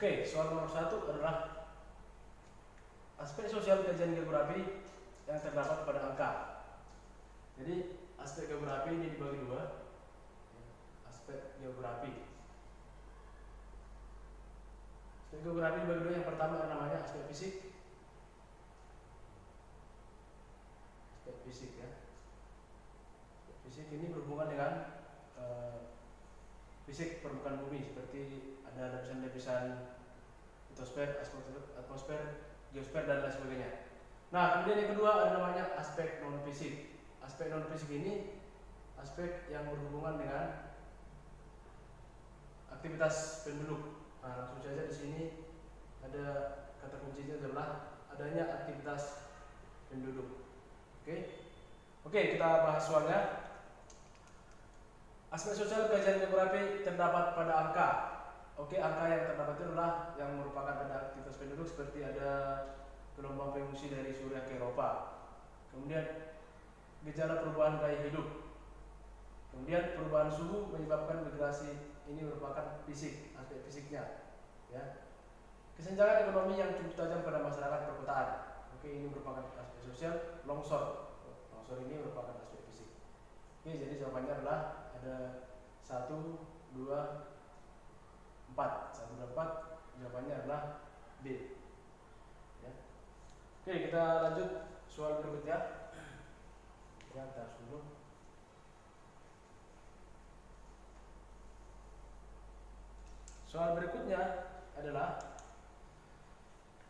Oke, soal nomor 1 adalah aspek sosial kajian geografi yang terdapat pada angka. Jadi aspek geografi ini dibagi dua. Aspek geografi. Aspek geografi dibagi dua. Yang pertama namanya aspek fisik. Aspek fisik ya. Aspek fisik ini berhubungan dengan fisik permukaan bumi, seperti ada lapisan-lapisan litosfer, atmosfer, geosfer dan lain sebagainya. Nah, kemudian yang kedua ada namanya aspek non fisik. Aspek non fisik ini aspek yang berhubungan dengan aktivitas penduduk. Nah, langsung saja di sini ada kata kuncinya adalah adanya aktivitas penduduk. Oke, kita bahas soalnya. Aspek sosial kajian geografi terdapat pada angka. Oke, angka yang terdapat itu adalah yang merupakan ada aktivitas penduduk, seperti ada gelombang pengungsi dari Suriah ke Eropa. Kemudian gejala perubahan gaya hidup. Kemudian perubahan suhu menyebabkan migrasi, ini merupakan fisik, aspek fisiknya. Ya. Kesenjangan ekonomi yang cukup tajam pada masyarakat perkotaan. Oke, ini merupakan aspek sosial. Longsor. Longsor ini merupakan aspek fisik. Oke, jadi jawabannya adalah ada 1, 2, 4. 1, 2, 4. Jawabannya adalah B. Ya. Oke, kita lanjut soal berikutnya. Ya, tar dulu. Soal berikutnya adalah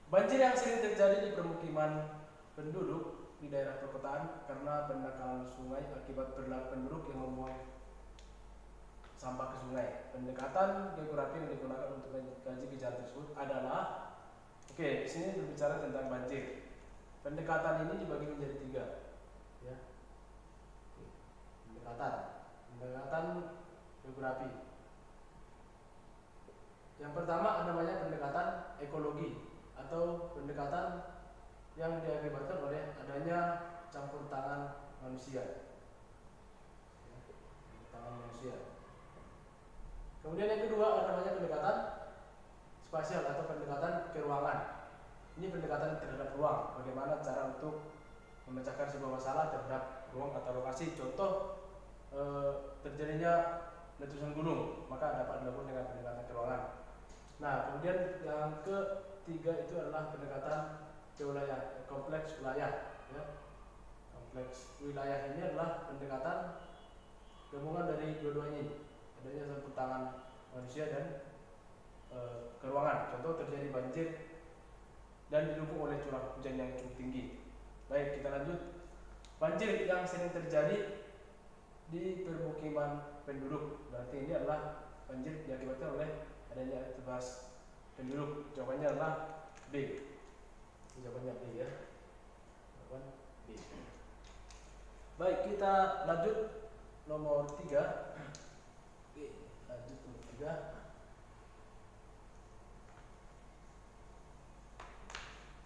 banjir yang sering terjadi di permukiman penduduk di daerah perkotaan karena pendangkalan sungai akibat perilaku penduduk yang membuang sampah ke sungai. Pendekatan geografi yang digunakan untuk mengkaji gejala tersebut adalah, oke, di sini berbicara tentang banjir. Pendekatan ini dibagi menjadi 3. Ya. Pendekatan geografi. Yang pertama namanya pendekatan ekologi atau pendekatan yang diakibatkan oleh adanya campur tangan manusia. Tangan manusia. Kemudian yang kedua namanya pendekatan spasial atau pendekatan ke ruangan. Ini pendekatan terhadap ruang. Bagaimana cara untuk memecahkan sebuah masalah terhadap ruang atau lokasi. Contoh terjadinya letusan gunung, maka dapat dilakukan dengan pendekatan ke ruangan. Nah, kemudian yang ketiga itu adalah pendekatan ke wilayah, kompleks wilayah. Ya. Kompleks wilayah ini adalah pendekatan gabungan dari dua-duanya, adanya campur tangan manusia dan ke ruangan. Contoh terjadi banjir dan didukung oleh curah hujan yang cukup tinggi. Baik, kita lanjut. Banjir yang sering terjadi di permukiman penduduk, berarti ini adalah banjir diakibatkan oleh adanya aktivitas penduduk. Jawabannya adalah B. Jawabannya B ya. Jawaban B. Baik, kita lanjut nomor 3. Oke, lanjut nomor 3.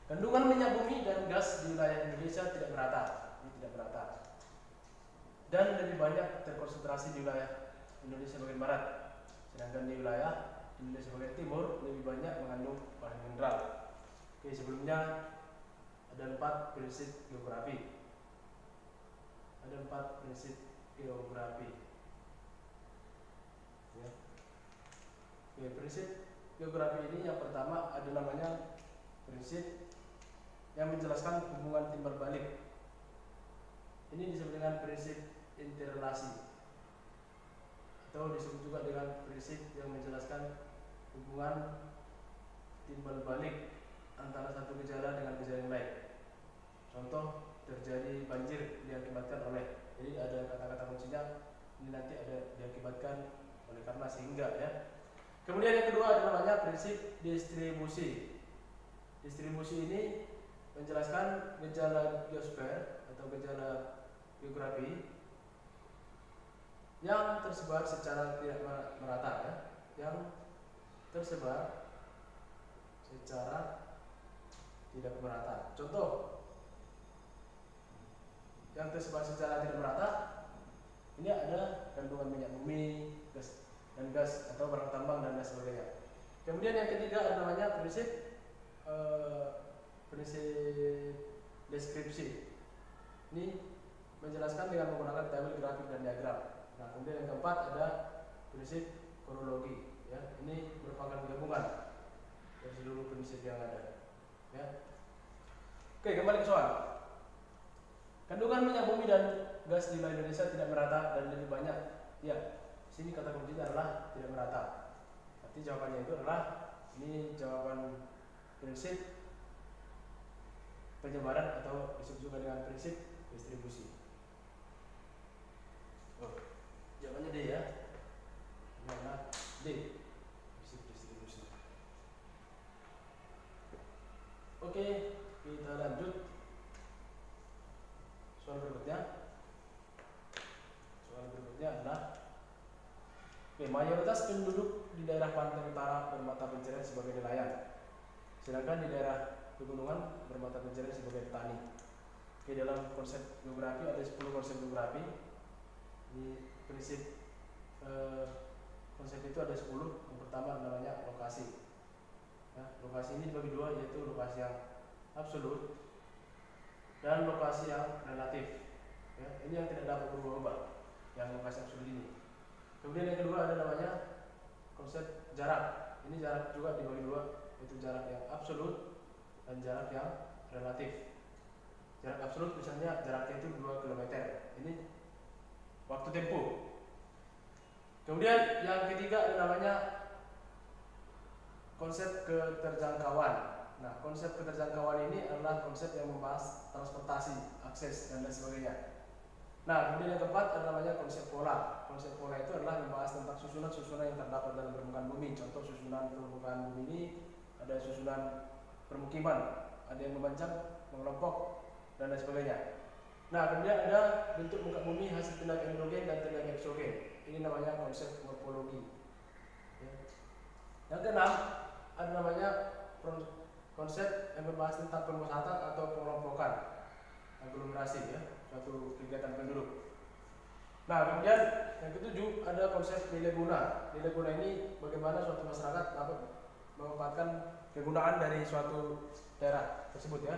Kandungan minyak bumi dan gas di wilayah Indonesia tidak merata. Ini tidak merata. Dan lebih banyak terkonsentrasi di wilayah Indonesia bagian barat. Sedangkan di wilayah Indonesia bagian timur lebih banyak mengandung bahan mineral. Oke, sebelumnya ada 4 prinsip geografi. Ada 4 prinsip geografi. Ya. Oke, prinsip geografi ini yang pertama ada namanya prinsip yang menjelaskan hubungan timbal balik. Ini disebut dengan prinsip interrelasi, atau disebut juga dengan prinsip yang menjelaskan hubungan timbal balik antara satu gejala dengan gejala yang lain. Contoh terjadi banjir diakibatkan oleh, jadi ada kata-kata kuncinya ini nanti ada diakibatkan oleh karena sehingga ya. Kemudian yang kedua ada namanya prinsip distribusi. Distribusi ini menjelaskan gejala geosfer atau gejala geografi yang tersebar secara tidak merata ya, yang tersebar secara tidak merata. Contoh yang tersebar secara tidak merata ini ada kandungan minyak bumi, gas atau barang tambang dan lain sebagainya. Kemudian yang ketiga ada namanya prinsip prinsip deskripsi. Ini menjelaskan dengan menggunakan tabel, grafik, dan diagram. Nah, kemudian yang keempat ada prinsip kronologi. Ya, ini merupakan gabungan dari seluruh prinsip yang ada. Ya. Oke, kembali ke soal. Kandungan minyak bumi dan gas di wilayah Indonesia tidak merata dan lebih banyak. Ya, sini kata kuncinya adalah tidak merata. Berarti jawabannya itu adalah ini jawaban prinsip penyebaran atau disebut juga dengan prinsip distribusi. Oh, jawabannya D ya. Ini adalah D, prinsip distribusi. Oke, kita lanjut. Soal berikutnya adalah mayoritas penduduk di daerah pantai utara bermata pencarian sebagai nelayan, sedangkan di daerah pegunungan bermata pencarian sebagai petani. Oke, dalam konsep geografi ada 10 konsep geografi. Di prinsip konsep itu ada 10. Yang pertama namanya lokasi. Ya, lokasi ini dibagi dua, yaitu lokasi yang absolut dan lokasi yang relatif. Ya, ini yang tidak dapat berubah-ubah, yang lokasi absolut ini. Kemudian yang kedua ada namanya konsep jarak. Ini jarak juga dibagi dua, yaitu jarak yang absolut dan jarak yang relatif. Jarak absolut misalnya jaraknya itu 2 km. Ini waktu tempuh. Kemudian yang ketiga ada namanya konsep keterjangkauan. Nah, konsep keterjangkauan ini adalah konsep yang membahas transportasi, akses, dan lain sebagainya. Nah, kemudian yang keempat ada namanya konsep pola. Konsep pola itu adalah membahas tentang susunan-susunan yang terdapat dalam permukaan bumi. Contoh susunan permukaan bumi ini ada susunan permukiman, ada yang memanjang, mengelompok, dan lain sebagainya. Nah, kemudian ada bentuk muka bumi hasil tenaga endogen dan tenaga eksogen. Ini namanya konsep morfologi. Ya. Yang keenam ada namanya konsep yang membahas tentang pemusatan atau pengelompokan, aglomerasi, ya, suatu kegiatan penduduk. Nah, kemudian yang ketujuh ada konsep nilai guna. Nilai guna ini bagaimana suatu masyarakat dapat memanfaatkan kegunaan dari suatu daerah tersebut, ya.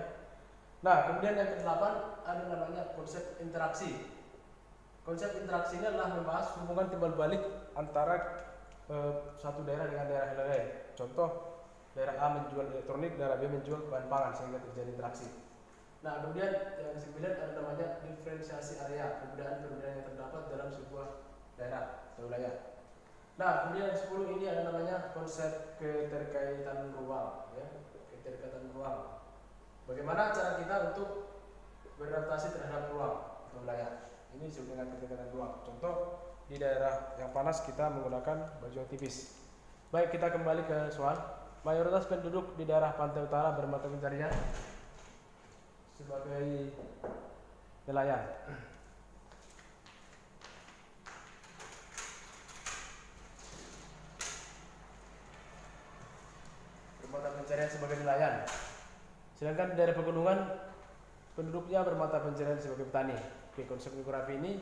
Nah, kemudian yang kedelapan ada namanya konsep interaksi. Konsep interaksi ini adalah membahas hubungan timbal balik antara satu daerah dengan daerah lain. Contoh, daerah A menjual elektronik, daerah B menjual bahan pangan sehingga terjadi interaksi. Nah, kemudian yang kesembilan ada namanya diferensiasi area, perbedaan-perbedaan yang terdapat dalam sebuah daerah atau wilayah. Nah, kemudian yang 10 ini ada namanya konsep keterkaitan ruang, ya, keterkaitan ruang. Bagaimana cara kita untuk beradaptasi terhadap ruang atau wilayah? Ini disebut dengan keterkaitan ruang. Contoh, di daerah yang panas kita menggunakan baju yang tipis. Baik, kita kembali ke soal. Mayoritas penduduk di daerah pantai utara bermata pencarian sebagai nelayan. Bermata pencarian sebagai nelayan. Sedangkan di daerah pegunungan penduduknya bermata pencarian sebagai petani. Oke, konsep geografi ini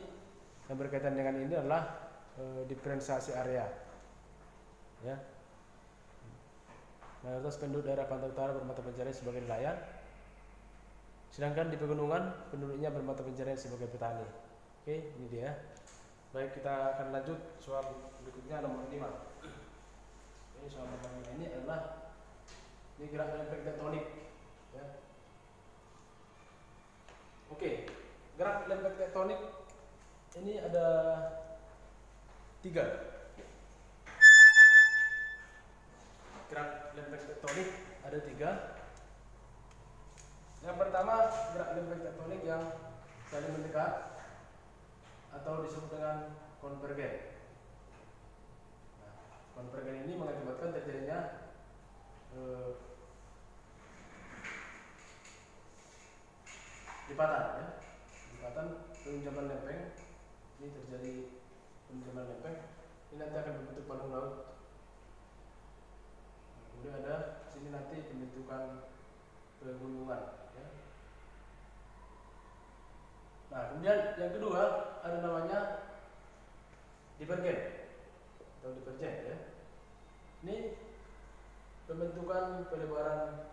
yang berkaitan dengan ini adalah diferensiasi area. Ya. Mayoritas penduduk daerah pantai utara bermata pencarian sebagai nelayan. Sedangkan di pegunungan penduduknya bermata pencarian sebagai petani. Oke, ini dia. Baik, kita akan lanjut soal berikutnya nomor 5. Ini soal nomor 5 ini adalah ini gerak lempeng tektonik, ya. Oke, gerak lempeng tektonik ini ada 3. Gerak lempeng tektonik ada 3. Yang pertama, gerak lempeng tektonik yang saling mendekat atau disebut dengan konvergen. Nah, konvergen ini mengakibatkan terjadinya lipatan, ya. Lipatan penunjaman lempeng. Ini terjadi penunjaman lempeng. Ini nanti akan membentuk palung laut. Nah, kemudian ada sini nanti pembentukan pegunungan, ya. Nah, kemudian yang kedua ada namanya divergen atau divergen, ya. Ini pembentukan pelebaran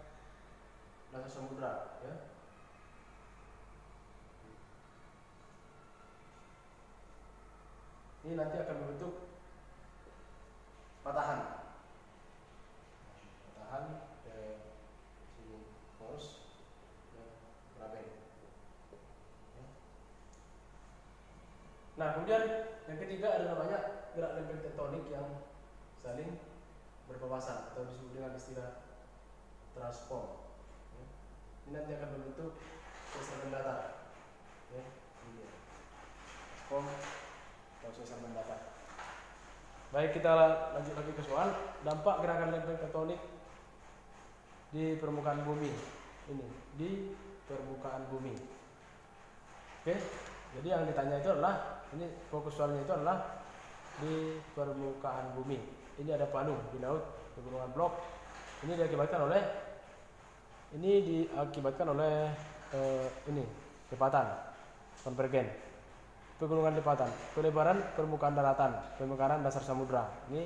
dasar samudra, ya. Ini nanti akan membentuk patahan ke sini terus ke Raben. Ya. Nah, kemudian yang ketiga ada namanya gerak lempeng tektonik yang saling berpapasan atau disebut dengan istilah transform. Ya. Ini nanti akan membentuk sesar mendatar. Ya, ini dia. Transform atau sesar mendatar. Baik, kita lanjut lagi ke soal dampak gerakan lempeng tektonik di permukaan bumi. Ini di permukaan bumi. Oke, jadi yang ditanya itu adalah, ini fokus soalnya itu adalah di permukaan bumi. Ini ada Palu di laut, pegunungan blok. Ini diakibatkan oleh ini lipatan konvergen, pegunungan lipatan, pelebaran permukaan daratan, pemekaran dasar samudra. Ini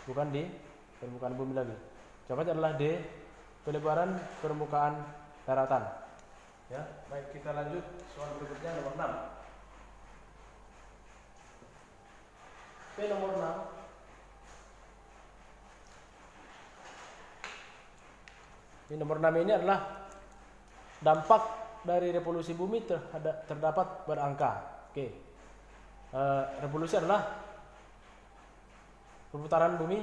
bukan di permukaan bumi lagi. Jawabannya adalah D, pelebaran permukaan daratan. Ya, baik, kita lanjut soal berikutnya nomor 6. P nomor 6. Ini nomor 6 ini adalah dampak dari revolusi bumi terdapat berangka. Oke. Revolusi adalah perputaran bumi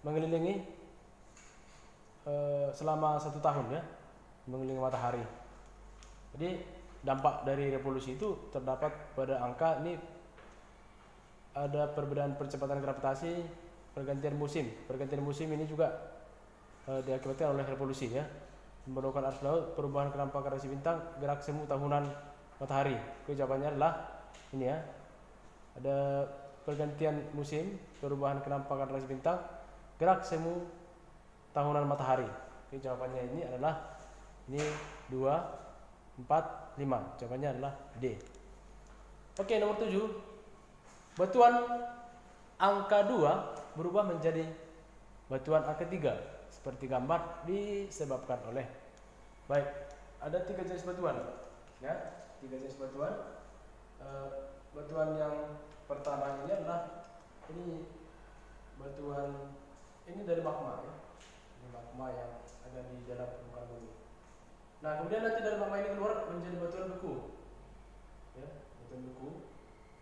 mengelilingi selama 1 tahun, ya, mengelilingi matahari. Jadi dampak dari revolusi itu terdapat pada angka ini, ada perbedaan percepatan gravitasi, pergantian musim. Pergantian musim ini juga diakibatkan oleh revolusi, ya. Pembentukan arus laut, perubahan kenampakan rasi bintang, gerak semu tahunan matahari. Jawabannya adalah ini, ya. Ada pergantian musim, perubahan kenampakan rasi bintang, gerak semu tahunan matahari. Jawabannya ini adalah ini 2, 4, 5. Jawabannya adalah D. Oke, nomor 7. Batuan angka 2 berubah menjadi batuan angka 3 seperti gambar disebabkan oleh. Baik, ada 3 jenis batuan, ya, 3 jenis batuan. Batuan yang pertama ini adalah ini batuan ini dari magma, ya. Ini magma yang ada di dalam permukaan bumi. Nah, kemudian nanti dari magma ini keluar menjadi batuan beku, ya, batuan beku.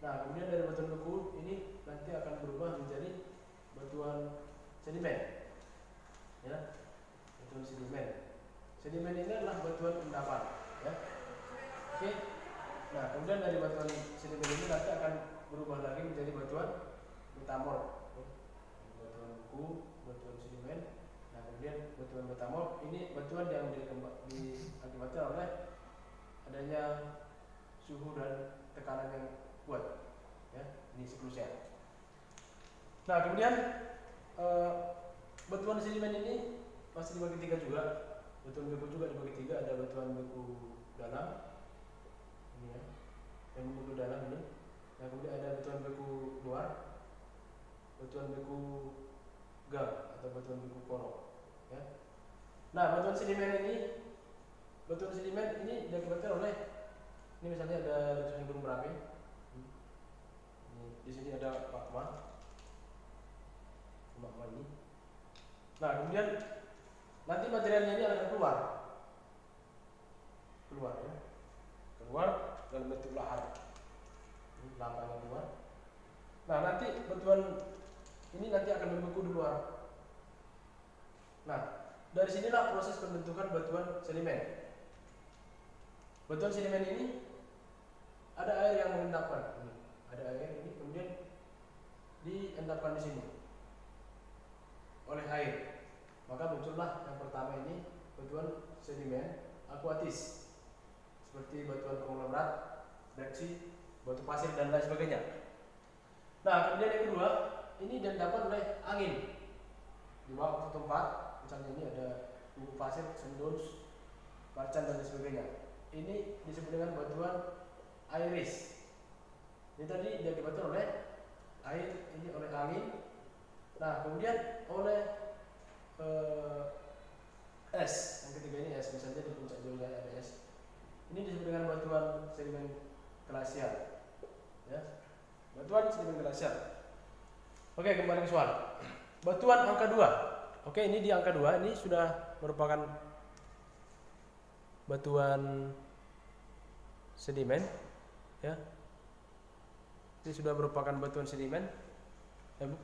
Nah, kemudian dari batuan beku ini nanti akan berubah menjadi batuan sedimen, ya, batuan sedimen. Sedimen ini adalah batuan endapan, ya. Oke. Nah, kemudian dari batuan sedimen ini nanti akan berubah lagi menjadi batuan metamorf, ya. Batuan beku, batuan sedimen. Nah, kemudian batuan metamorf ini batuan yang diakibatkan oleh adanya suhu dan tekanan yang kuat, ya, ini siklusnya. Nah, kemudian batuan sedimen ini masih dibagi 3 juga. Batuan beku juga dibagi 3, ada batuan beku dalam ini, ya, yang beku dalam ini. Nah, kemudian ada batuan beku luar, batuan beku gang atau batuan beku porok, ya. Nah, batuan sedimen ini diakibatkan oleh ini, misalnya ada letusan gunung berapi. Di sini ada magma ini. Nah, kemudian nanti materialnya ini akan keluar, ya, keluar dalam bentuk lahar. Ini lahar keluar. Nah, nanti batuan ini nanti akan membeku di luar. Nah, dari sinilah proses pembentukan batuan sedimen. Batuan sedimen ini ada air yang mengendapkan. Ini ada air ini, kemudian diendapkan di sini oleh air. Maka muncullah yang pertama ini batuan sedimen akuatis, seperti batuan konglomerat, black sea, batu pasir dan lain sebagainya. Nah, kemudian yang kedua ini diendapkan oleh angin di waktu tempat. Misalnya ini ada batu pasir, sendons, marcan dan lain sebagainya. Ini disebut dengan batuan airis. Ini tadi diakibatkan oleh air, ini oleh angin. Nah, kemudian oleh es. Yang ketiga ini es, misalnya di puncak jauhnya ada es. Ini disebut dengan batuan sedimen glasial. Ya, batuan sedimen glasial. Oke, kembali ke soal. Batuan angka 2. Oke, ini di angka 2 ini sudah merupakan batuan sedimen, ya. Ini sudah merupakan batuan sedimen.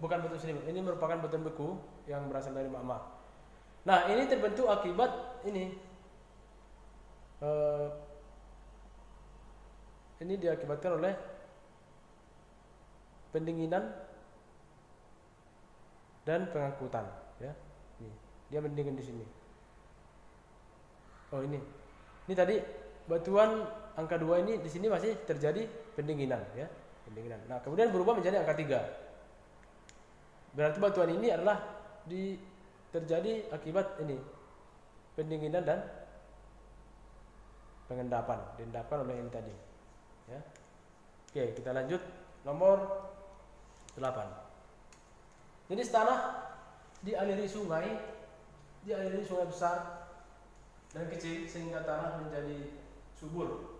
Bukan batuan sedimen, ini merupakan batuan beku yang berasal dari magma. Nah, ini terbentuk akibat ini. Ini diakibatkan oleh pendinginan dan pengangkutan, ya. Ini, dia mendingin di sini. Oh, ini tadi batuan angka 2 ini di sini masih terjadi pendinginan, ya, pendinginan. Nah, kemudian berubah menjadi angka 3. Berarti batuan ini adalah terjadi akibat ini pendinginan dan pengendapan, diendapkan oleh ini tadi, ya. Oke, kita lanjut nomor 8. Jenis tanah dialiri sungai besar dan kecil sehingga tanah menjadi subur.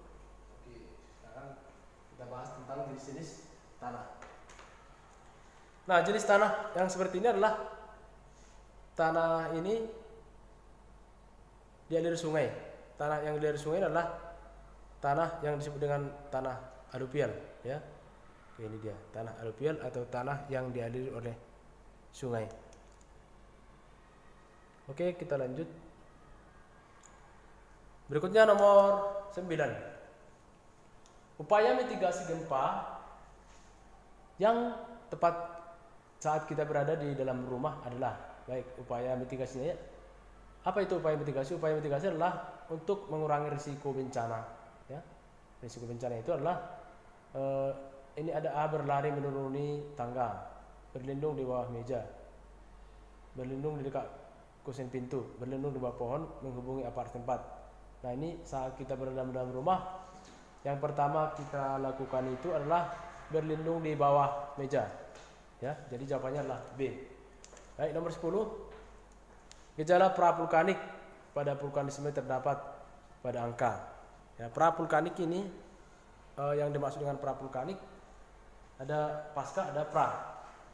Oke, sekarang kita bahas tentang jenis tanah. Nah, jenis tanah yang seperti ini adalah tanah ini dialiri sungai. Tanah yang dialiri sungai adalah tanah yang disebut dengan tanah aluvial, ya. Oke, ini dia, tanah aluvial atau tanah yang dialiri oleh sungai. Oke, kita lanjut. Berikutnya nomor 9. Upaya mitigasi gempa yang tepat saat kita berada di dalam rumah adalah, baik, upaya mitigasinya, ya. Apa itu upaya mitigasi? Upaya mitigasi adalah untuk mengurangi risiko bencana, ya. Risiko bencana itu adalah ini ada A, berlari menuruni tangga, berlindung di bawah meja, berlindung di dekat kusen pintu, berlindung di bawah pohon, menghubungi aparat tempat. Nah, ini saat kita berada dalam rumah, yang pertama kita lakukan itu adalah berlindung di bawah meja, ya. Jadi jawabannya adalah B. Baik, nomor 10. Gejala pra-vulkanik pada vulkanisme terdapat pada angka, ya. Pra-vulkanik ini yang dimaksud dengan pra-vulkanik ada pasca, ada pra.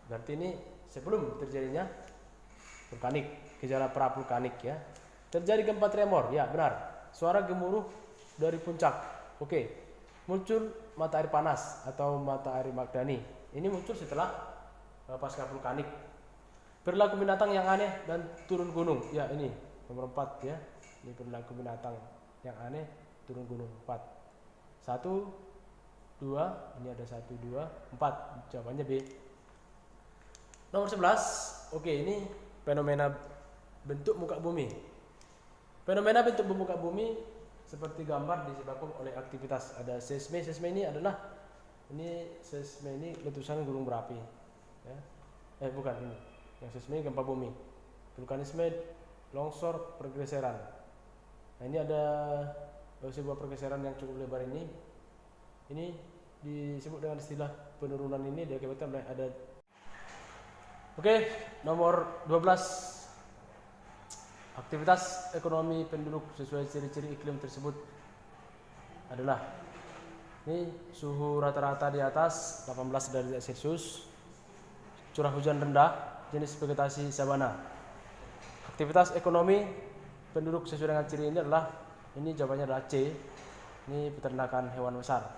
Berarti ini sebelum terjadinya vulkanik, gejala pra-vulkanik, ya. Terjadi gempa tremor, ya, benar. Suara gemuruh dari puncak. Oke. Muncul mata air panas atau mata air Magdani. Ini muncul setelah pasca vulkanik. Perilaku binatang yang aneh dan turun gunung. Ya, ini nomor 4, ya. Ini perilaku binatang yang aneh turun gunung 4. 1, 2, ini ada 1, 2, 4. Jawabannya B. Nomor 11. Oke, ini fenomena bentuk muka bumi. Fenomena bentuk muka bumi seperti gambar disebabkan oleh aktivitas. Ada seisme. Seisme ini adalah seisme ini letusan gunung berapi, ya. Bukan ini. Yang seisme gempa bumi. Vulkanisme, longsor, pergeseran. Nah, ini ada sebuah pergeseran yang cukup lebar ini. Ini disebut dengan istilah penurunan ini diakibatkan oleh ada. Oke, nomor 12. Aktivitas ekonomi penduduk sesuai ciri-ciri iklim tersebut adalah ini suhu rata-rata di atas 18 derajat Celcius, curah hujan rendah, jenis vegetasi sabana. Aktivitas ekonomi penduduk sesuai dengan ciri ini adalah, ini jawabannya adalah C. Ini peternakan hewan besar.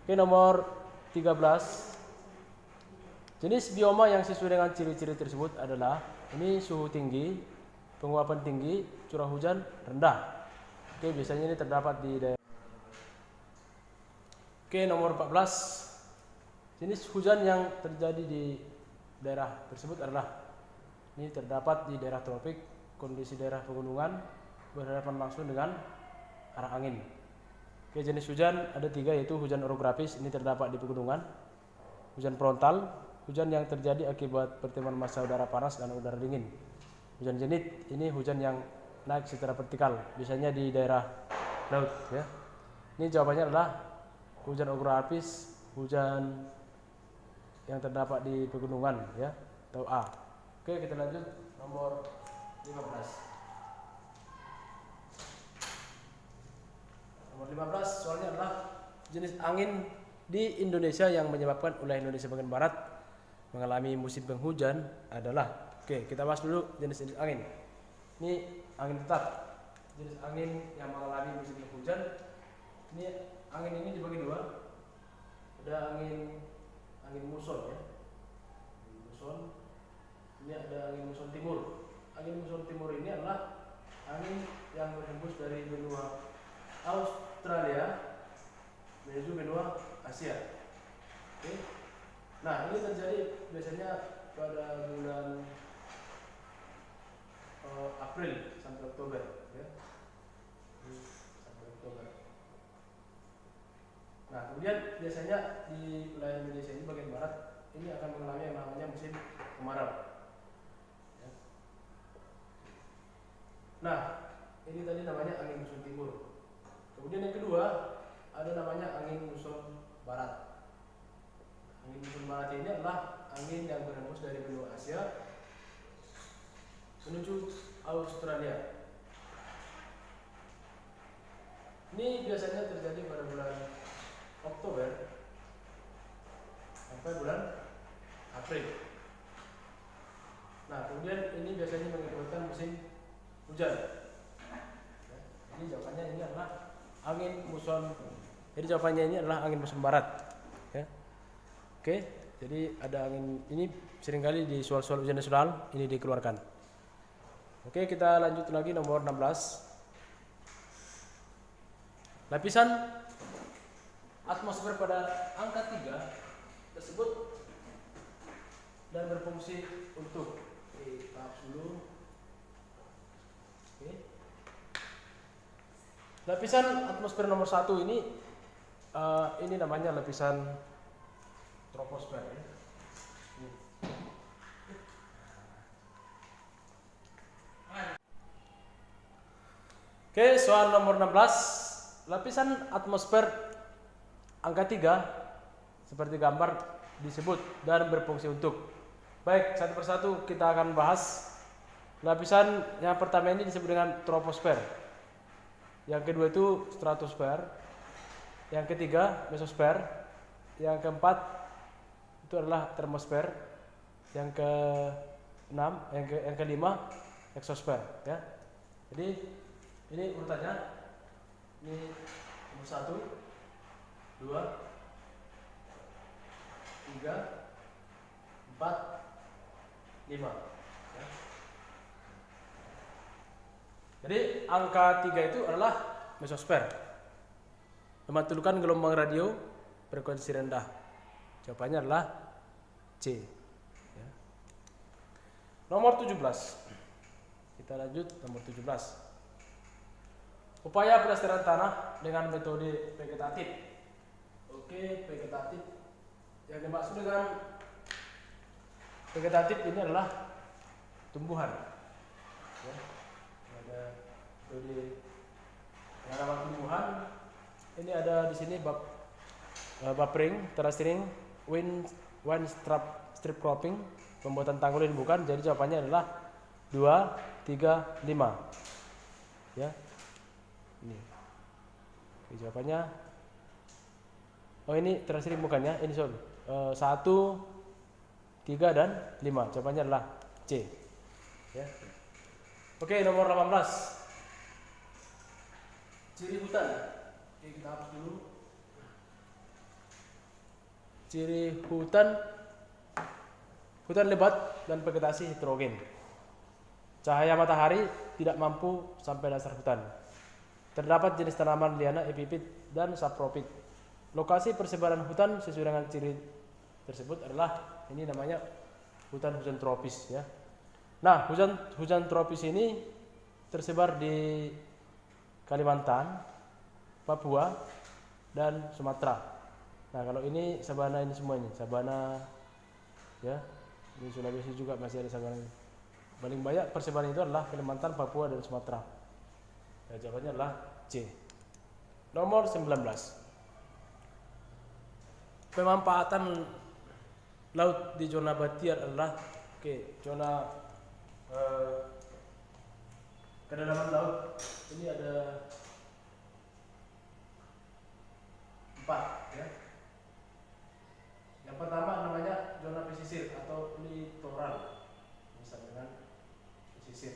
Oke, nomor 13. Jenis bioma yang sesuai dengan ciri-ciri tersebut adalah ini suhu tinggi, penguapan tinggi, curah hujan rendah. Oke, biasanya ini terdapat di daerah. Oke, nomor 14. Jenis hujan yang terjadi di daerah tersebut adalah ini terdapat di daerah tropik, kondisi daerah pegunungan berhadapan langsung dengan arah angin. Oke, jenis hujan ada 3, yaitu hujan orografis, ini terdapat di pegunungan. Hujan frontal, hujan yang terjadi akibat pertemuan massa udara panas dan udara dingin. Hujan zenit, ini hujan yang naik secara vertikal, biasanya di daerah laut, ya. Ini jawabannya adalah hujan orografis, hujan yang terdapat di pegunungan, ya, atau A. Oke, kita lanjut nomor 15. Nomor 15 soalnya adalah jenis angin di Indonesia yang menyebabkan wilayah Indonesia bagian barat mengalami musim penghujan adalah, oke, kita bahas dulu jenis-jenis angin. Ini angin tetap, jenis angin yang mengalami musim penghujan. Ini angin ini dibagi dua, ada angin muson ya, angin muson. Ini ada angin muson timur. Angin muson timur ini adalah angin yang berhembus dari benua Australia menuju benua Asia. Oke. Nah, ini terjadi biasanya pada bulan April sampai Oktober, ya. Sampai Oktober. Nah, kemudian biasanya di wilayah Indonesia ini bagian barat ini akan mengalami yang namanya musim kemarau. Ya. Nah, ini tadi namanya angin muson timur. Kemudian yang kedua ada namanya angin muson barat. Angin muson barat ini adalah angin yang berhembus dari benua Asia menuju Australia. Ini biasanya terjadi pada bulan Oktober sampai bulan April. Nah, kemudian ini biasanya mengakibatkan musim hujan. Jadi jawabannya ini adalah angin muson. Jadi jawabannya ini adalah angin muson barat. Ya. Oke, jadi ada angin ini seringkali di soal-soal ujian nasional ini dikeluarkan. Oke, kita lanjut lagi nomor 16. Lapisan atmosfer pada angka 3 tersebut dan berfungsi untuk tahap dulu. Oke. Lapisan atmosfer nomor 1 ini namanya lapisan troposfer ya. Oke, soal nomor 16. Lapisan atmosfer angka 3 seperti gambar disebut dan berfungsi untuk. Baik, satu persatu kita akan bahas. Lapisan yang pertama ini disebut dengan troposfer. Yang kedua itu stratosfer. Yang ketiga mesosfer. Yang keempat itu adalah termosfer. Yang keenam, yang kelima eksosfer ya. Jadi ini urutannya. Ini nomor 1, 2, 3, 4, 5 ya. Jadi angka 3 itu adalah mesosfer, memantulkan gelombang radio frekuensi rendah. Jawabannya adalah C ya. Nomor 17. Kita lanjut nomor 17. Upaya pelestarian tanah dengan metode vegetatif. Oke, vegetatif. Yang dimaksud dengan vegetatif ini adalah tumbuhan. Ya. Ada metode penanaman tumbuhan. Ini ada di sini buffering, terracing, wind strip cropping, pembuatan tanggul ini bukan. Jadi jawabannya adalah 2, 3, 5. Ya. Ini. Oke, jawabannya. Oh, ini terracing bukan ya? Ini 1, 3 dan 5. Jawabannya adalah C. Ya. Oke, nomor 18. Ciri hutan. Oke, kita hapus dulu. Ciri hutan. Hutan lebat dan vegetasi heterogen. Cahaya matahari tidak mampu sampai dasar hutan. Terdapat jenis tanaman liana, epifit, dan sapropit. Lokasi persebaran hutan sesuai dengan ciri tersebut adalah ini namanya hutan tropis ya. Nah, hutan tropis ini tersebar di Kalimantan, Papua, dan Sumatera. Nah, kalau ini sabana ini semua ini sabana ya. Di Sulawesi juga masih ada sabana. Paling banyak persebaran itu adalah Kalimantan, Papua, dan Sumatera. Ya, jawabannya adalah C. Nomor 19. Pemanfaatan laut di zona Batiar adalah zona kedalaman laut ini ada 4 ya. Yang pertama namanya zona pesisir atau litoral, misal dengan pesisir.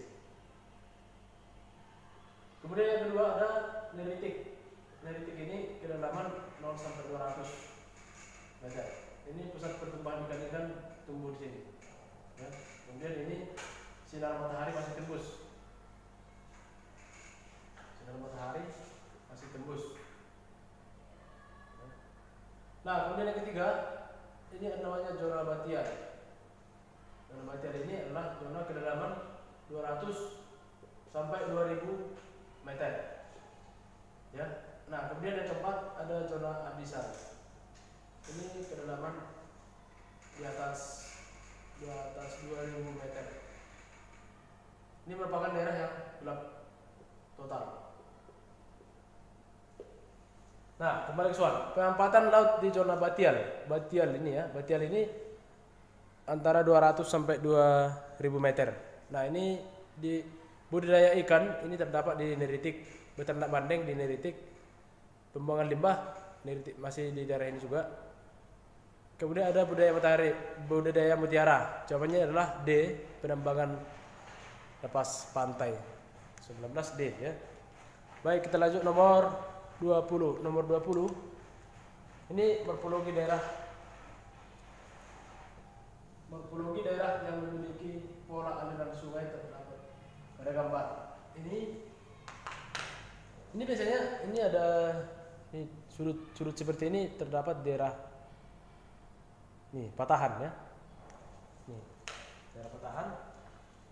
Kemudian yang kedua ada neritik. Neritik ini kedalaman 0 sampai 200 meter. Ini pusat pertumbuhan ikan tumbuh di sini. Ya. Kemudian ini sinar matahari masih tembus. Sinar matahari masih tembus. Nah, kemudian yang ketiga, ini namanya zona batian. Zona batian ini adalah zona kedalaman 200 sampai 2000 meter. Ya. Nah, kemudian yang keempat ada zona abyssal. Ini kedalaman di atas 2000 meter. Ini merupakan daerah yang gelap total. Nah, kembali ke soal. Pengamatan laut di zona batial. Batial ini ya, batial ini antara 200 sampai 2000 meter. Nah, ini di budidaya ikan ini terdapat di neritik, beternak bandeng di neritik, pembuangan limbah neritik masih di daerah ini juga. Kemudian ada budidaya mutiara. Jawabannya adalah D, penambangan lepas pantai. 19D ya. Baik, kita lanjut nomor 20. Nomor 20 ini morfologi daerah yang memiliki pola aliran sungai terdapat pada gambar. Ini biasanya ini ada sudut seperti ini terdapat daerah patahan ya. Nih, daerah patahan.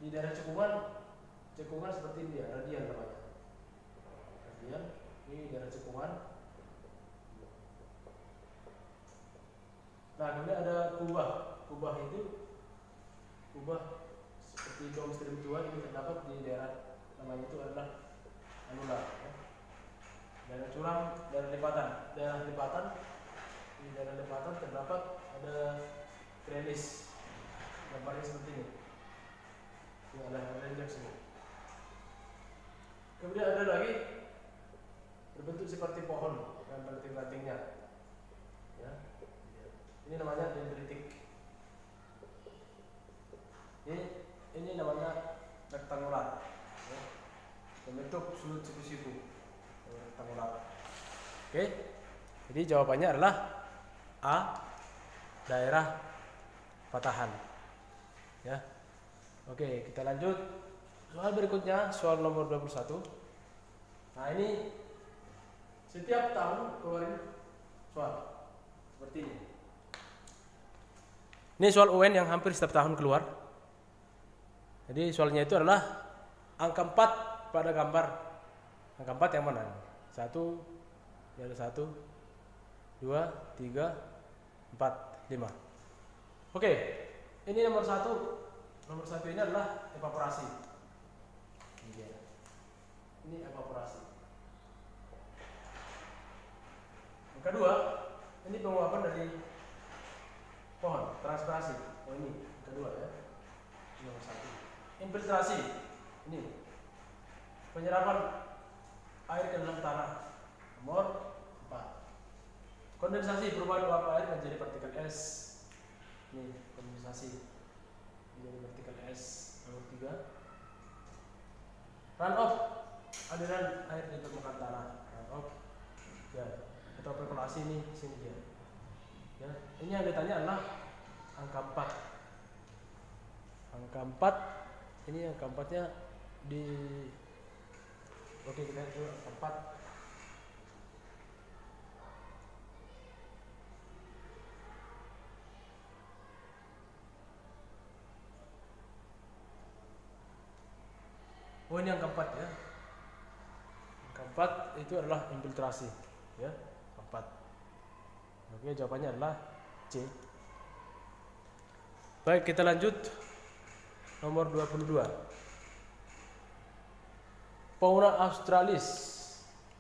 Di daerah cekungan seperti ini ya, radial namanya. Radial. Ini daerah cekungan. Nah, kemudian ada kubah. Kubah seperti dom stream tua ini terdapat di daerah namanya itu adalah anular. Ya. Daerah curam, daerah lipatan. Di daerah lipatan terdapat ada trellis. Gambarnya seperti ini. Ini adalah renjak semua. Kemudian ada lagi berbentuk seperti pohon dan ranting-rantingnya. Ya. Ini namanya dendritik. Ini namanya rektangular. Ya. Membentuk sudut siku-siku rektangular. Oke. Jadi jawabannya adalah A, daerah patahan. Ya. Oke, kita lanjut. Soal berikutnya, soal nomor 21. Nah, ini setiap tahun keluarin soal seperti ini. Ini soal UN yang hampir setiap tahun keluar. Jadi soalnya itu adalah angka 4 pada gambar. Angka 4 yang mana? 1, ini ada 1, 2, 3, 4, 5. Oke, ini nomor 1. Nomor 1 ini adalah evaporasi. Ini evaporasi. Yang kedua, ini penguapan dari pohon, transpirasi. Oh, ini kedua ya. Nomor 1. Infiltrasi. Ini penyerapan air ke dalam tanah. Nomor 4. Kondensasi, perubahan uap air menjadi partikel es. Ini kondensasi menjadi partikel es. Nomor 3. Runoff, aliran air di permukaan tanah. Runoff. Ya, atau perkolasi ini sini dia. Ya, ini yang ditanya adalah angka 4. Angka 4 ini angka 4-nya di Oke, kita lihat dulu angka 4. Oh, ini angka 4 ya. Angka 4 itu adalah infiltrasi ya, 4. Oke, jawabannya adalah C. Baik, kita lanjut. Nomor 22. Fauna australis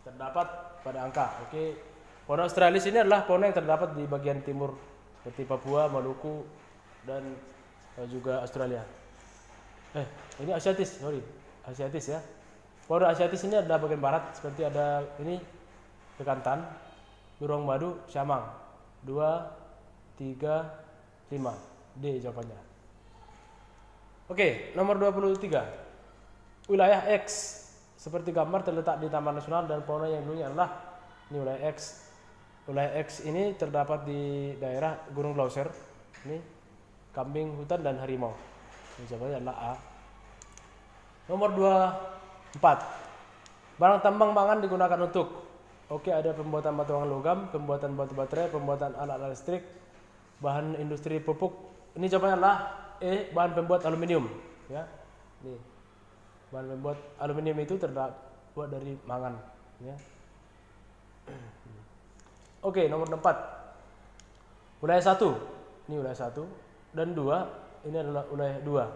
terdapat pada angka. Oke. Fauna australis ini adalah fauna yang terdapat di bagian timur seperti Papua, Maluku dan juga Australia. Ini Asiatis, sorry. Asiatis ya. Kalau Asiatis ini ada bagian barat, seperti ada ini Bekantan, Beruang Madu, Siamang. 2, 3, 5. D jawabannya. Oke, nomor 23. Wilayah X seperti gambar terletak di Taman Nasional dan fauna yang dulunya adalah ini wilayah X. Wilayah X ini terdapat di daerah Gunung Glauser. Ini kambing hutan dan harimau. Ini jawabannya adalah A. Nomor 24. Barang tambang pangan digunakan untuk ada pembuatan batuan logam, pembuatan batu baterai, pembuatan alat listrik, bahan industri pupuk. Ini jawabannya adalah E, bahan pembuat aluminium ya. Nih. Bahan pembuat aluminium itu terbuat dari mangan ya. Oke, nomor 4. Wilayah 1. Ini wilayah 1 dan 2, ini adalah wilayah 2.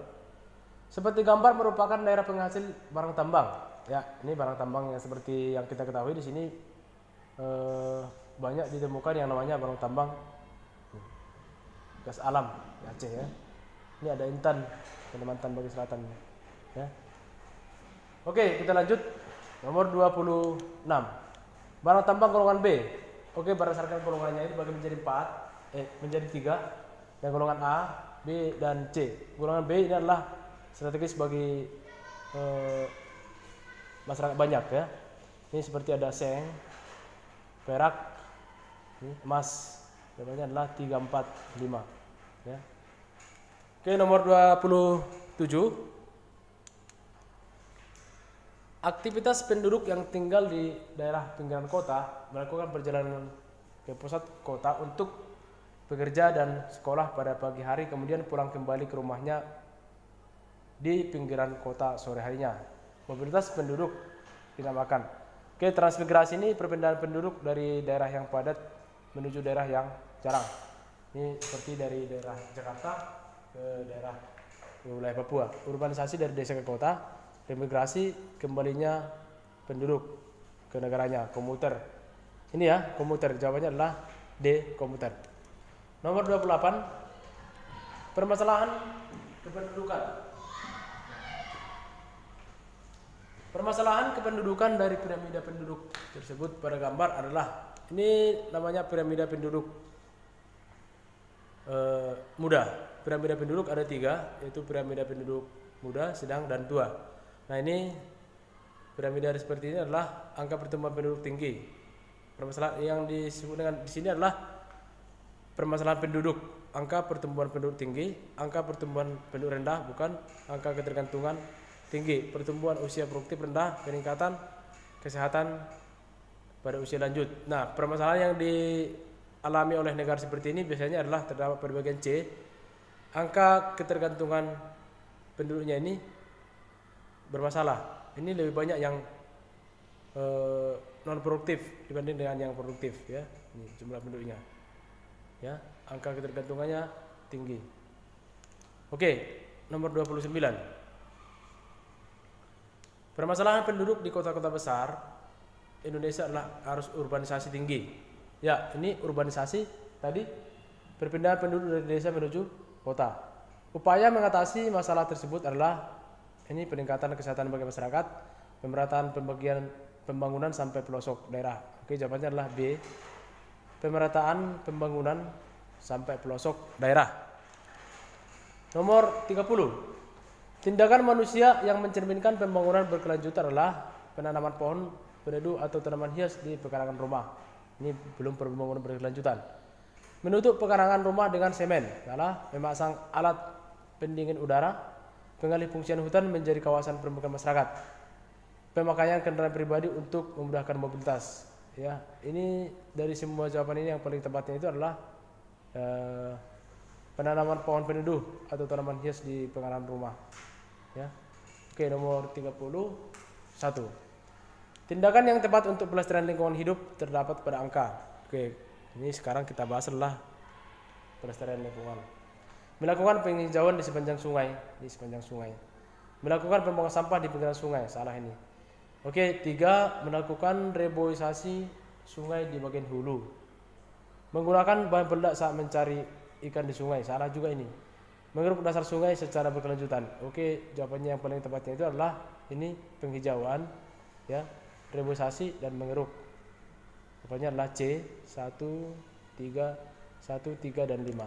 Seperti gambar merupakan daerah penghasil barang tambang. Ya, ini barang tambang yang seperti yang kita ketahui di sini banyak ditemukan yang namanya barang tambang gas alam di Aceh ya. Ini ada Intan, Kalimantan bagian selatan ya. Oke, kita lanjut. Nomor 26. Barang tambang golongan B. Oke, berdasarkan golongannya ini bagi menjadi 4, menjadi 3 dan golongan A, B dan C. Golongan B ini adalah strategis bagi masyarakat banyak ya. Ini seperti ada seng, perak, emas. Jawabannya adalah 3, 4, 5 ya. Oke, nomor 27. Aktivitas penduduk yang tinggal di daerah pinggiran kota melakukan perjalanan ke pusat kota untuk bekerja dan sekolah pada pagi hari, kemudian pulang kembali ke rumahnya di pinggiran kota sore harinya. Mobilitas penduduk dinamakan. Oke, transmigrasi ini perpindahan penduduk dari daerah yang padat menuju daerah yang jarang. Ini seperti dari daerah Jakarta ke daerah wilayah Papua. Urbanisasi dari desa ke kota, remigrasi kembalinya penduduk ke negaranya, komuter. Ini ya, komuter. Jawabannya adalah D, komuter. Nomor 28. Permasalahan kependudukan. Permasalahan kependudukan dari piramida penduduk tersebut pada gambar adalah ini namanya piramida penduduk muda. Piramida penduduk ada 3, yaitu piramida penduduk muda, sedang dan tua. Nah, ini piramida seperti ini adalah angka pertumbuhan penduduk tinggi. Permasalahan yang disebut dengan di sini adalah permasalahan penduduk, angka pertumbuhan penduduk tinggi, angka pertumbuhan penduduk rendah, bukan angka ketergantungan tinggi, pertumbuhan usia produktif rendah, peningkatan kesehatan pada usia lanjut. Nah, permasalahan yang dialami oleh negara seperti ini biasanya adalah terdapat pada bagian C, angka ketergantungan penduduknya ini bermasalah. Ini lebih banyak yang non produktif dibanding dengan yang produktif ya. Ini jumlah penduduknya. Ya, angka ketergantungannya tinggi. Oke, nomor 29. Permasalahan penduduk di kota-kota besar Indonesia adalah arus urbanisasi tinggi. Ya, ini urbanisasi tadi perpindahan penduduk dari desa menuju kota. Upaya mengatasi masalah tersebut adalah ini peningkatan kesehatan bagi masyarakat, pemerataan pembangunan sampai pelosok daerah. Oke, jawabannya adalah B. Pemerataan pembangunan sampai pelosok daerah. Nomor 30. Tindakan manusia yang mencerminkan pembangunan berkelanjutan adalah penanaman pohon peneduh atau tanaman hias di pekarangan rumah. Ini belum pembangunan berkelanjutan. Menutup pekarangan rumah dengan semen, adalah memasang alat pendingin udara, pengalih fungsian hutan menjadi kawasan permukiman masyarakat, pemakaian kendaraan pribadi untuk memudahkan mobilitas. Ya, ini dari semua jawaban ini yang paling tepatnya itu adalah penanaman pohon peneduh atau tanaman hias di pekarangan rumah. Ya. Oke, nomor 31. Tindakan yang tepat untuk pelestarian lingkungan hidup terdapat pada angka. Oke, ini sekarang kita bahas adalah pelestarian lingkungan. Melakukan penghijauan di sepanjang sungai, Melakukan pembuangan sampah di pinggiran sungai, salah ini. Oke, 3, melakukan reboisasi sungai di bagian hulu. Menggunakan bahan peledak saat mencari ikan di sungai, salah juga ini. Mengeruk dasar sungai secara berkelanjutan. Oke, jawabannya yang paling tepatnya itu adalah ini penghijauan, ya, reboisasi dan mengeruk. Jawabannya adalah C 1, 3, 1, 3 dan 5.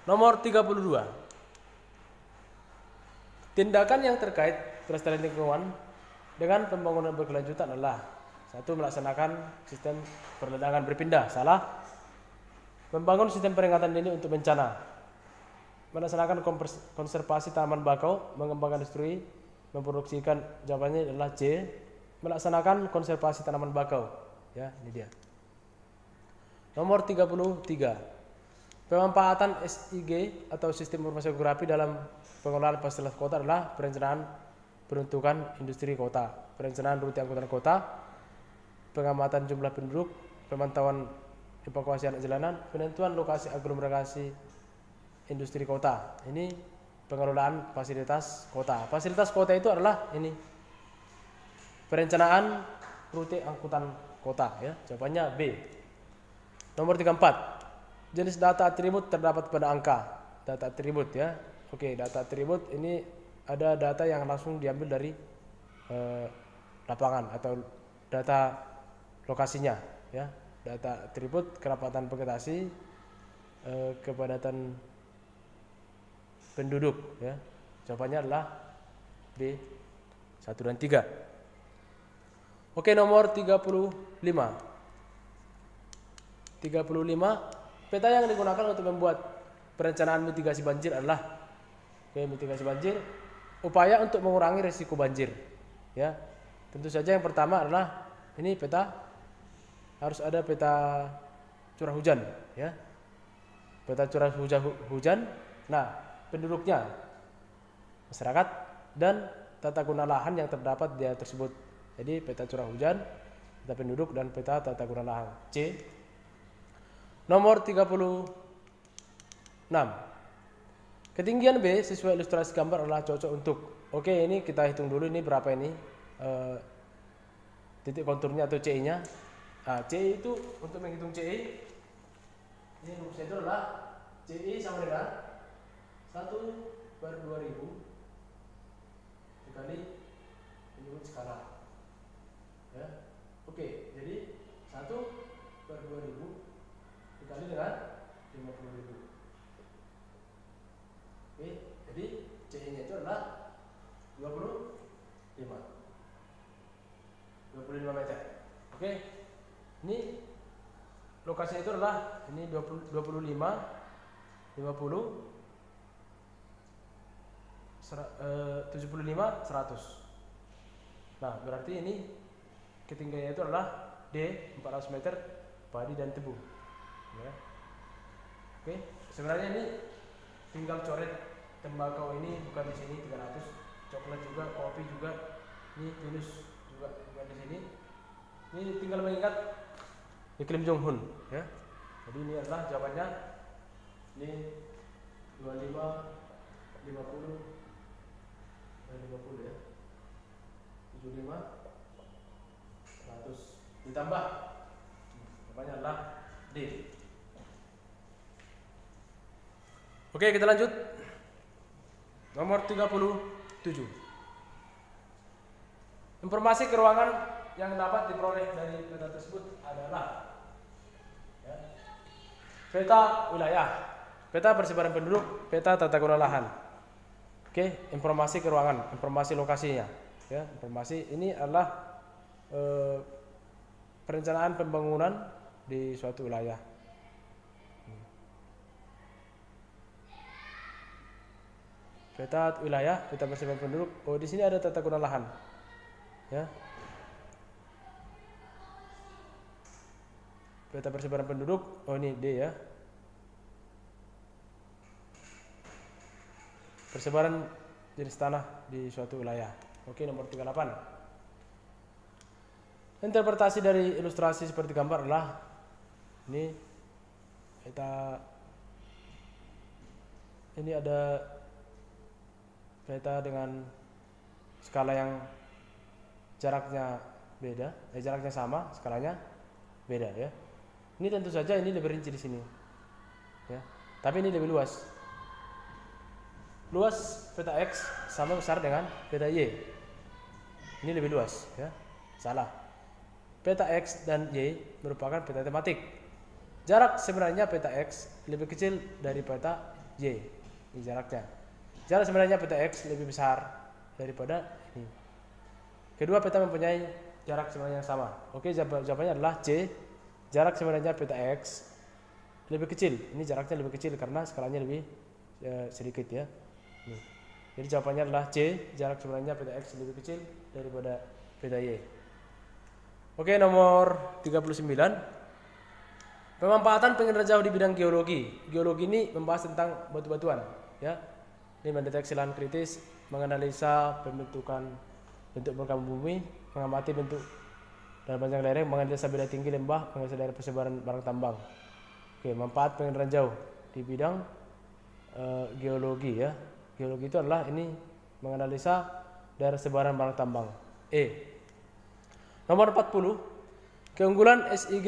Nomor 32. Tindakan yang terkait pelestarian lingkungan dengan pembangunan berkelanjutan adalah: 1. Melaksanakan sistem perledangan berpindah. Salah. Membangun sistem peringatan dini untuk bencana. Melaksanakan konservasi tanaman bakau, mengembangkan industri, memproduksikan. Jawabannya adalah C. Melaksanakan konservasi tanaman bakau. Ya, ini dia. Nomor 33. Pemanfaatan SIG atau sistem informasi geografi dalam pengelolaan fasilitas kota adalah perencanaan peruntukan industri kota, perencanaan rute angkutan kota, pengamatan jumlah penduduk, pemantauan evakuasi anak jalanan, penentuan lokasi aglomerasi industri kota. Ini pengelolaan fasilitas kota. Fasilitas kota itu adalah ini perencanaan rute angkutan kota, ya. Jawabannya B. Nomor 34. Jenis data atribut terdapat pada angka. Data atribut, ya. Oke, data atribut ini ada data yang langsung diambil dari lapangan atau data lokasinya, ya. Data atribut kerapatan vegetasi, kepadatan penduduk, ya. Jawabannya adalah B 1 dan 3. Oke, nomor 35. 35. Peta yang digunakan untuk membuat perencanaan mitigasi banjir adalah mitigasi banjir, upaya untuk mengurangi risiko banjir, ya. Tentu saja yang pertama adalah ini peta harus ada peta curah hujan, ya. Peta curah hujan. Nah, penduduknya masyarakat dan tata guna lahan yang terdapat di tersebut. Jadi peta curah hujan, peta penduduk dan peta tata guna lahan. C. Nomor 36. Ketinggian B sesuai ilustrasi gambar adalah cocok untuk. Oke, ini kita hitung dulu ini berapa ini titik konturnya atau CI-nya. Nah, CI itu untuk menghitung CI, ini rumusnya itu adalah CI sama dengan 1/2000 dikali unit skala, ya. Oke, jadi 1/2000 dikali dengan 50.000. Oke, jadi CI-nya itu adalah 25 meter. Oke, ini lokasinya itu adalah ini 25, 50, 75, 100. Nah, berarti ini ketinggiannya itu adalah D 400 meter, padi dan tebu, ya. Oke, sebenarnya ini tinggal coret tembakau ini bukan di sini 300, coklat juga, kopi juga, ini tulis juga bukan di sini. Ini tinggal mengingat Kim Jong Un, ya. Jadi ini adalah jawabannya. Ini 25, 50 dan 50, ya. 75, 100 ditambah. Jawabannya adalah D. Oke, kita lanjut. Nomor 37. Informasi keruangan yang dapat diperoleh dari peta tersebut adalah, ya, peta wilayah, peta persebaran penduduk, peta tata guna lahan. Oke, informasi keruangan, informasi lokasinya, ya. Informasi ini adalah perencanaan pembangunan di suatu wilayah. Peta wilayah, peta persebaran penduduk. Oh, di sini ada tata guna lahan, ya. Peta persebaran penduduk. Oh, ini D, ya. Persebaran jenis tanah di suatu wilayah. Oke, nomor 38. Interpretasi dari ilustrasi seperti gambar adalah ini peta. Ini ada peta dengan skala yang jaraknya beda, jaraknya sama, skalanya beda, ya. Ini tentu saja ini lebih rinci di sini, ya. Tapi ini lebih luas. luas peta X sama besar dengan peta Y. Ini lebih luas, ya. Salah. Peta X dan Y merupakan peta tematik. Jarak sebenarnya peta X lebih kecil dari peta Y. Ini jaraknya. Jarak sebenarnya peta X lebih besar daripada ini. Kedua peta mempunyai jarak sebenarnya yang sama. Oke, jawabannya adalah C. Jarak sebenarnya peta X lebih kecil. Ini jaraknya lebih kecil karena skalanya lebih sedikit, ya. Nih. Jadi jawabannya adalah C. Jarak sebenarnya peta X lebih kecil daripada peta Y. Oke, nomor 39. Pemanfaatan penginderaan jauh di bidang geologi. Geologi ini membahas tentang batu-batuan, ya. Ini mendeteksi lahan kritis, menganalisa pembentukan bentuk permukaan bumi, mengamati bentuk dan panjang lereng, menganalisa beda tinggi lembah, menganalisa daerah persebaran barang tambang. Oke, manfaat penginderaan jauh di bidang geologi, ya. Geologi itu adalah ini menganalisa daerah sebaran barang tambang. Nomor 40. Keunggulan SIG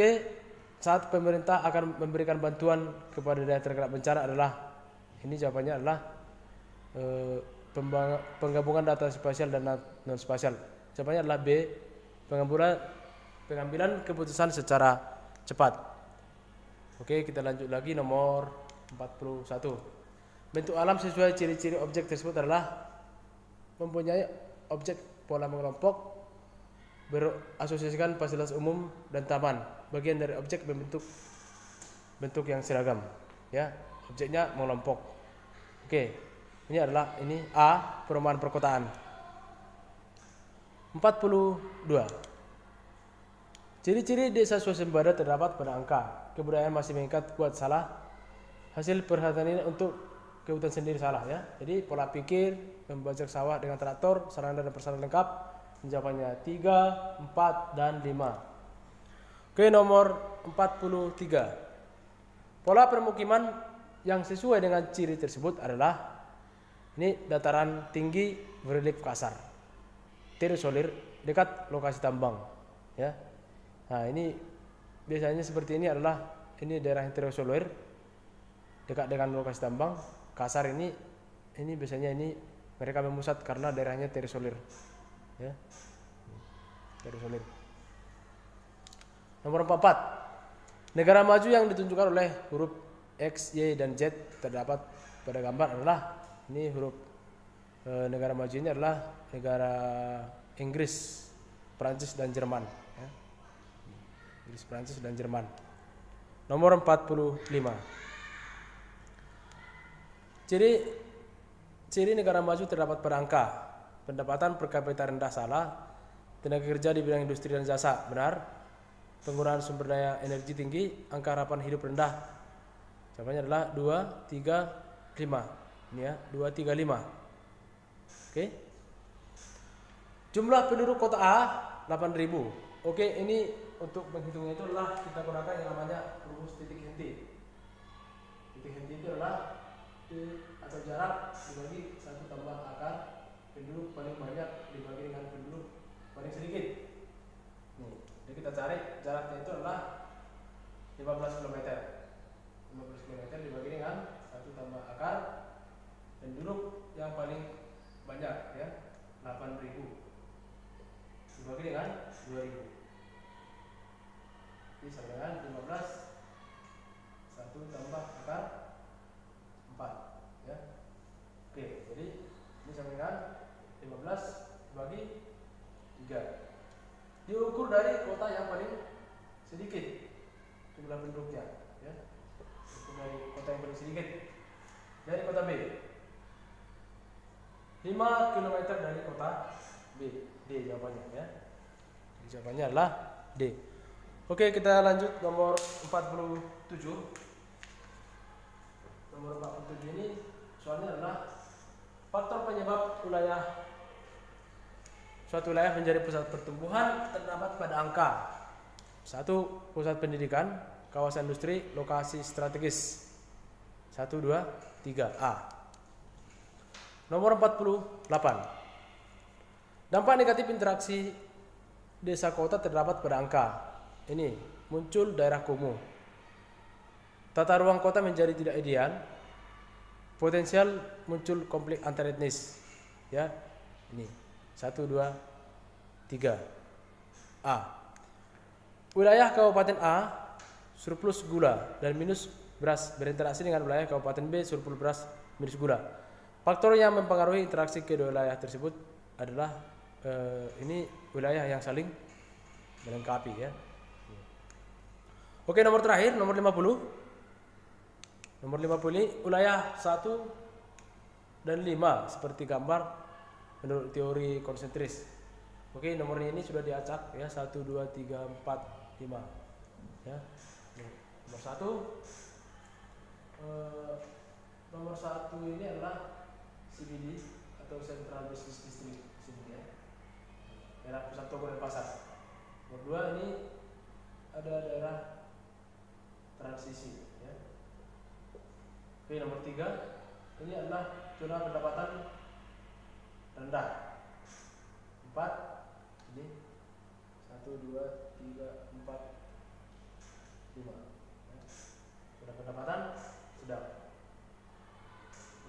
saat pemerintah akan memberikan bantuan kepada daerah terkena bencana adalah, ini jawabannya adalah penggabungan data spasial dan non spasial. Jawabannya adalah B. Pengambilan keputusan secara cepat. Oke, kita lanjut lagi nomor 41. Bentuk alam sesuai ciri-ciri objek tersebut adalah mempunyai objek pola mengelompok, berasosiasikan fasilitas umum dan taman. Bagian dari objek membentuk bentuk yang seragam, ya. Objeknya mengelompok. Oke, ini adalah A, perumahan perkotaan. 42. Ciri-ciri desa swasembada terdapat pada angka. Kebudayaan masih mengikat, kuat, salah. Hasil perhatian ini untuk kebutuhan sendiri salah, ya. Jadi pola pikir, membajak sawah dengan traktor, sarana dan prasarana lengkap. Jawabannya 3, 4, dan 5. Oke, nomor 43. Pola permukiman yang sesuai dengan ciri tersebut adalah ini dataran tinggi berelief kasar, terisolir dekat lokasi tambang, ya. Nah, ini biasanya seperti ini adalah ini daerah yang terisolir dekat dengan lokasi tambang. Kasar ini biasanya ini mereka memusat karena daerahnya terisolir, ya. Terisolir. Nomor 44. Negara maju yang ditunjukkan oleh huruf X, Y, dan Z terdapat pada gambar adalah ini huruf negara maju ini adalah negara Inggris, Prancis, dan Jerman, ya. Inggris, Prancis, dan Jerman. Nomor 45. Ciri negara maju terdapat pada angka. Pendapatan per kapita rendah, salah. Tenaga kerja di bidang industri dan jasa, benar. Penggunaan sumber daya energi tinggi, angka harapan hidup rendah. Jawabannya adalah 2, 3, 5. Ini, ya, 2, 3, 5. Oke. Jumlah penduduk kota A 8.000. Oke, ini untuk menghitungnya itu adalah kita gunakan yang namanya rumus titik henti. Titik henti itu adalah atau jarak dibagi 1 tambah akar penduduk paling banyak dibagi dengan penduduk paling sedikit. Jadi kita cari jaraknya itu adalah 15 km. 15 km dibagi dengan 1 tambah akar penduduk yang paling banyak, ya, 8.000 dibagi dengan 2.000. Jadi sama dengan 15 1 tambah akar 4, ya. Oke, jadi ini sama dengan 15 bagi 3. Diukur dari kota yang paling sedikit jumlah penduduknya, ya. Ukur dari kota yang paling sedikit. Dari kota B 5 km dari kota B. D jawabannya, ya. Jawabannya adalah D. Oke, kita lanjut nomor 47. Nomor 47 ini soalnya adalah faktor penyebab suatu wilayah menjadi pusat pertumbuhan terdapat pada angka. 1. Pusat pendidikan, kawasan industri, lokasi strategis. 1, 2, 3. A. Nomor 48. Dampak negatif interaksi desa kota terdapat pada angka. Ini muncul daerah kumuh. Tata ruang kota menjadi tidak ideal. potensial muncul konflik antar etnis. Ya, ini 1, 2, 3. A. Wilayah Kabupaten A surplus gula dan minus beras berinteraksi dengan wilayah Kabupaten B surplus beras minus gula. Faktor yang mempengaruhi interaksi kedua wilayah tersebut adalah ini wilayah yang saling melengkapi ya. Oke, nomor terakhir, nomor 50. Nomor 50 ini wilayah 1 dan 5 seperti gambar menurut teori konsentris. Oke, nomornya ini sudah diacak ya, 1, 2, 3, 4, 5 ya. Nomor 1 ini adalah CBD atau Central Business District sini ya. Daerah pusat toko dan pasar. Nomor 2 ini ada daerah transisi ya. Oke, nomor 3 ini adalah zona pendapatan rendah. 4 ini 1, 2, 3, 4, 5 ya. Zona pendapatan sedang.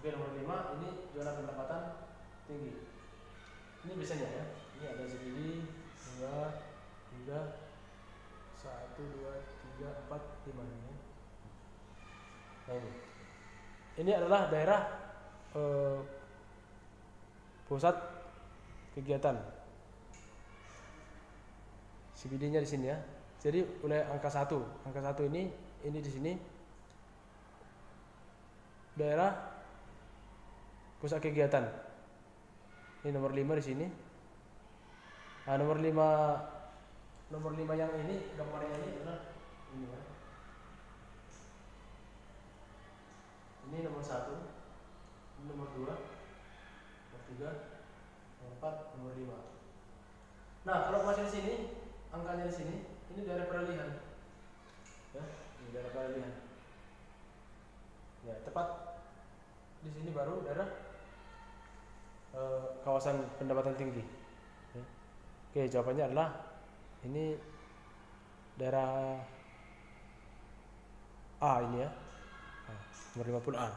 Oke, nomor 5 ini zona pendapatan tinggi. Ini biasanya ya. Ini ada segini 2, 3, 1, 2, 3, 4, 5 ya. Nah ini adalah daerah pusat kegiatan. CBD-nya di sini ya. Jadi oleh angka 1 ini di sini daerah pusat kegiatan. Ini nomor 5 di sini. Nah, nomor 5 yang ini gambarnya ini adalah ini ya. Ini nomor 1, ini nomor 2, nomor 3, nomor 4, nomor 5. Nah, kalau masih di sini, angkanya di sini, ini daerah peralihan. Ya, ini daerah peralihan. Ya, tepat di sini baru daerah kawasan pendapatan tinggi. Ya. Oke, jawabannya adalah ini daerah A ini ya. Nomor 50A.